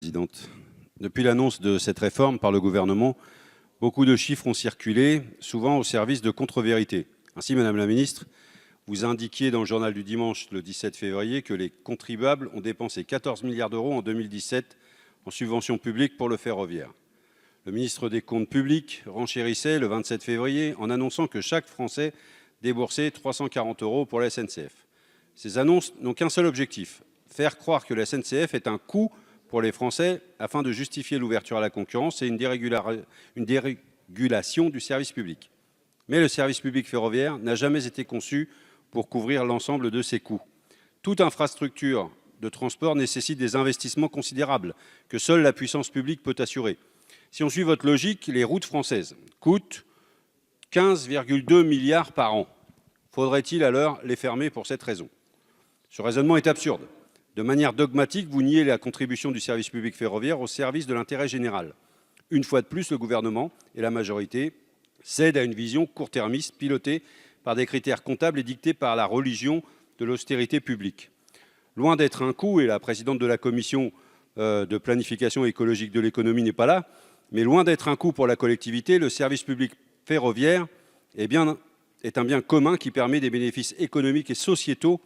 Présidente. Depuis l'annonce de cette réforme par le gouvernement, beaucoup de chiffres ont circulé, souvent au service de contre-vérités. Ainsi, Madame la Ministre, vous indiquiez dans le journal du dimanche, le 17 février, que les contribuables ont dépensé 14 milliards d'euros en 2017 en subventions publiques pour le ferroviaire. Le ministre des Comptes publics renchérissait le 27 février en annonçant que chaque Français déboursait 340 euros pour la SNCF. Ces annonces n'ont qu'un seul objectif, faire croire que la SNCF est un coût pour les Français afin de justifier l'ouverture à la concurrence et une dérégulation du service public. Mais le service public ferroviaire n'a jamais été conçu pour couvrir l'ensemble de ces coûts. Toute infrastructure de transport nécessite des investissements considérables que seule la puissance publique peut assurer. Si on suit votre logique, les routes françaises coûtent 15,2 milliards par an. Faudrait-il alors les fermer pour cette raison? Ce raisonnement est absurde. De manière dogmatique, vous niez la contribution du service public ferroviaire au service de l'intérêt général. Une fois de plus, le gouvernement et la majorité cèdent à une vision court-termiste pilotée par des critères comptables et dictée par la religion de l'austérité publique. Loin d'être un coût, et la présidente de la commission de planification écologique de l'économie n'est pas là, mais loin d'être un coût pour la collectivité, le service public ferroviaire est un bien commun qui permet des bénéfices économiques et sociétaux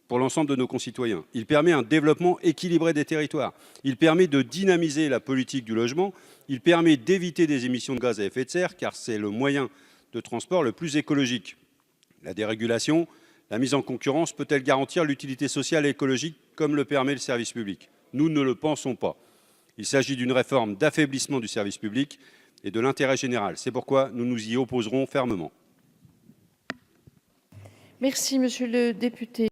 pour l'ensemble de nos concitoyens. Il permet un développement équilibré des territoires. Il permet de dynamiser la politique du logement. Il permet d'éviter des émissions de gaz à effet de serre, car c'est le moyen de transport le plus écologique. La dérégulation, la mise en concurrence peut-elle garantir l'utilité sociale et écologique comme le permet le service public? Nous ne le pensons pas. Il s'agit d'une réforme d'affaiblissement du service public et de l'intérêt général. C'est pourquoi nous nous y opposerons fermement. Merci, monsieur le député.